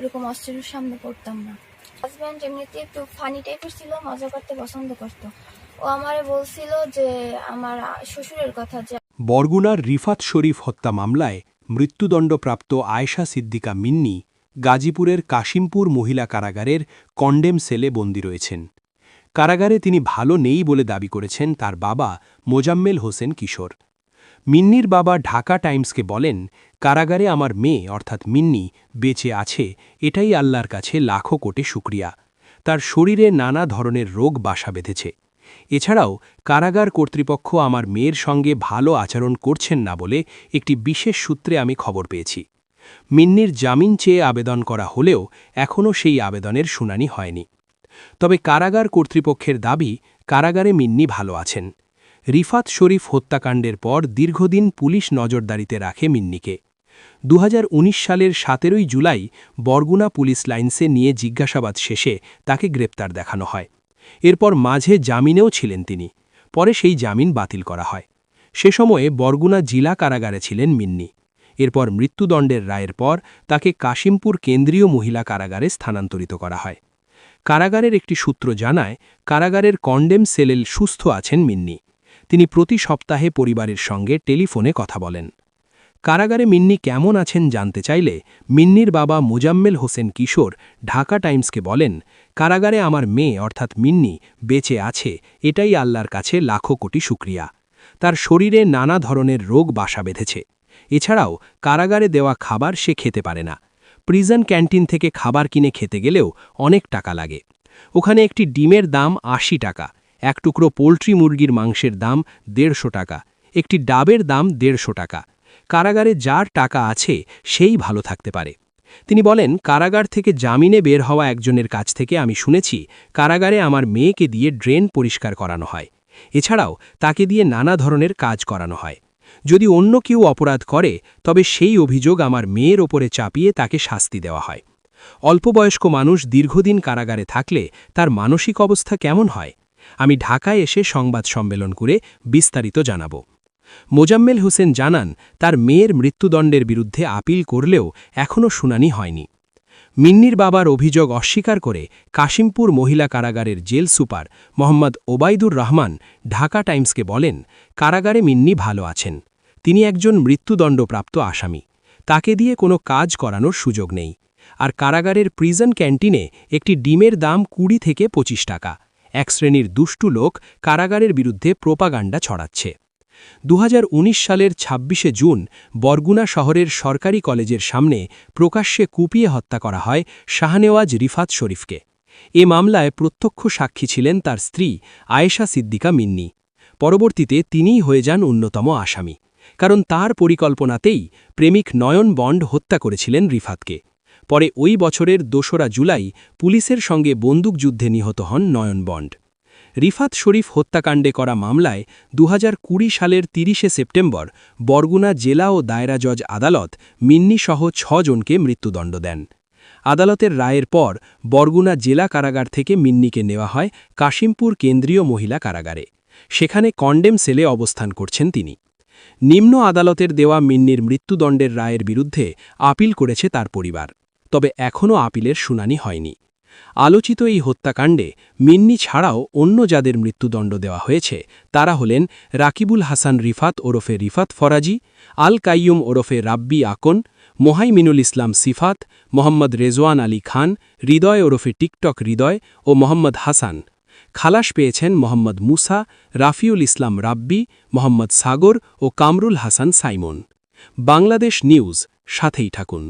এরকম অস্ত্রের সামনে পড়তাম না। হাজব্যান্ড এমনিতে একটু ফানি টাইপের ছিল, মজা করতে পছন্দ করতো। ও আমারে বলছিল যে আমার শ্বশুরের কথা, যে বরগুনার রিফাত শরীফ হত্যা মামলায় মৃত্যুদণ্ডপ্রাপ্ত আয়েশা সিদ্দিকা মিন্নি গাজীপুরের কাশিমপুর মহিলা কারাগারের কন্ডেম সেলে বন্দী রয়েছেন। কারাগারে তিনি ভালো নেই বলে দাবি করেছেন তার বাবা মোজাম্মেল হোসেন কিশোর। মিন্নির বাবা ঢাকা টাইমসকে বলেন, কারাগারে আমার মেয়ে অর্থাৎ মিন্নি বেঁচে আছে, এটাই আল্লাহর কাছে লাখো কোটি শুকরিয়া। তার শরীরে নানা ধরনের রোগ বাসা বেঁধেছে। এছাড়াও কারাগার কর্তৃপক্ষ আমার মেয়ের সঙ্গে ভালো আচরণ করছেন না বলে একটি বিশেষ সূত্রে আমি খবর পেয়েছি। মিন্নির জামিন চেয়ে আবেদন করা হলেও এখনও সেই আবেদনের শুনানি হয়নি। তবে কারাগার কর্তৃপক্ষের দাবি, কারাগারে মিন্নি ভালো আছেন। রিফাত শরীফ হত্যাকাণ্ডের পর দীর্ঘদিন পুলিশ নজরদারিতে রাখে মিন্নিকে। 2019 সালের 17 জুলাই বরগুনা পুলিশ লাইন্সে নিয়ে জিজ্ঞাসাবাদ শেষে তাকে গ্রেপ্তার দেখানো হয়। এরপর মাঝে জামিনেও ছিলেন তিনি, পরে সেই জামিন বাতিল করা হয়। সে সময়ে বরগুনা জেলা কারাগারে ছিলেন মিন্নি। এরপর মৃত্যুদণ্ডের রায়ের পর তাকে কাশিমপুর কেন্দ্রীয় মহিলা কারাগারে স্থানান্তরিত করা হয়। কারাগারের একটি সূত্র জানায়, কারাগারের কন্ডেম সেলে সুস্থ আছেন মিন্নি। তিনি প্রতি সপ্তাহে পরিবারের সঙ্গে টেলিফোনে কথা বলেন। কারাগারে মিন্নি কেমন আছেন জানতে চাইলে মিন্নির বাবা মোজাম্মেল হোসেন কিশোর ঢাকা টাইমসকে বলেন, কারাগারে আমার মেয়ে অর্থাৎ মিন্নি বেঁচে আছে, এটাই আল্লাহর কাছে লাখো কোটি শুকরিয়া। তার শরীরে নানা ধরনের রোগ বাসা বেঁধেছে। এছাড়াও কারাগারে দেওয়া খাবার সে খেতে পারে না। প্রিজন ক্যান্টিন থেকে খাবার কিনে খেতে গেলেও অনেক টাকা লাগে। ওখানে একটি ডিমের দাম 80 টাকা, এক টুকরো পোলট্রি মুরগির মাংসের দাম 150 টাকা, একটি ডাবের দাম 150 টাকা। কারাগারে যার টাকা আছে সেই ভালো থাকতে পারে। তিনি বলেন, কারাগার থেকে জামিনে বের হওয়া একজনের কাছ থেকে আমি শুনেছি কারাগারে আমার মেয়েকে দিয়ে ড্রেন পরিষ্কার করানো হয়। এছাড়াও তাকে দিয়ে নানা ধরনের কাজ করানো হয়। যদি অন্য কেউ অপরাধ করে তবে সেই অভিযোগ আমার মেয়ের ওপরে চাপিয়ে তাকে শাস্তি দেওয়া হয়। অল্পবয়স্ক মানুষ দীর্ঘদিন কারাগারে থাকলে তার মানসিক অবস্থা কেমন হয়? আমি ঢাকায় এসে সংবাদ সম্মেলন করে বিস্তারিত জানাব। মোজাম্মেল হোসেন জানান, তার মেয়ের মৃত্যুদণ্ডের বিরুদ্ধে আপিল করলেও এখনও শুনানি হয়নি। মিন্নির বাবার অভিযোগ অস্বীকার করে কাশিমপুর মহিলা কারাগারের জেল সুপার মোহাম্মদ ওবায়দুর রহমান ঢাকা টাইমসকে বলেন, কারাগারে মিন্নি ভালো আছেন। তিনি একজন মৃত্যুদণ্ডপ্রাপ্ত আসামি। তাকে দিয়ে কোনো কাজ করানোর সুযোগ নেই। আর কারাগারের প্রিজন ক্যান্টিনে একটি ডিমের দাম 20 থেকে 25 টাকা। এক শ্রেণীর দুষ্টু লোক কারাগারের বিরুদ্ধে প্রোপাগান্ডা ছড়াচ্ছে। 2019 সালের 26শে জুন বরগুনা শহরের সরকারি কলেজের সামনে প্রকাশ্যে কুপিয়ে হত্যা করা হয় শাহনেওয়াজ রিফাত শরীফকে। এ মামলায় প্রত্যক্ষ সাক্ষী ছিলেন তার স্ত্রী আয়েশা সিদ্দিকা মিন্নি। পরবর্তীতে তিনিই হয়ে যান অন্যতম আসামি, কারণ তার পরিকল্পনাতেই প্রেমিক নয়ন বন্ড হত্যা করেছিলেন রিফাতকে। পরে ওই বছরের 2রা জুলাই পুলিশের সঙ্গে বন্দুকযুদ্ধে নিহত হন নয়ন বন্ড। রিফাত শরীফ হত্যাকাণ্ডে করা মামলায় 2020 সালের 30শে সেপ্টেম্বর বরগুনা জেলা ও দায়রা জজ আদালত মিন্নিসহ 6 জনকে মৃত্যুদণ্ড দেন। আদালতের রায়ের পর বরগুনা জেলা কারাগার থেকে মিন্নিকে নেওয়া হয় কাশিমপুর কেন্দ্রীয় মহিলা কারাগারে। সেখানে কন্ডেম সেলে অবস্থান করছেন তিনি। নিম্ন আদালতের দেওয়া মিন্নির মৃত্যুদণ্ডের রায়ের বিরুদ্ধে আপিল করেছে তার পরিবার, তবে এখনও আপিলের শুনানি হয়নি। আলোচিত এই হত্যাকাণ্ডে মিন্নি ছাড়াও অন্য যাদের মৃত্যুদণ্ড দেওয়া হয়েছে তারা হলেন রাকিবুল হাসান রিফাত ওরফে রিফাত ফরাজি, আল কাইয়ুম ওরফে রাব্বি আকন, মোহাইমিনুল ইসলাম সিফাত, মোহাম্মদ রেজওয়ান আলী খান, হৃদয় ওরফে টিকটক হৃদয় ও মোহাম্মদ হাসান। খালাস পেয়েছেন মোহাম্মদ মুসা, রাফিউল ইসলাম রাব্বি, মোহাম্মদ সাগর ও কামরুল হাসান সাইমন। বাংলাদেশ নিউজ, সাথেই থাকুন।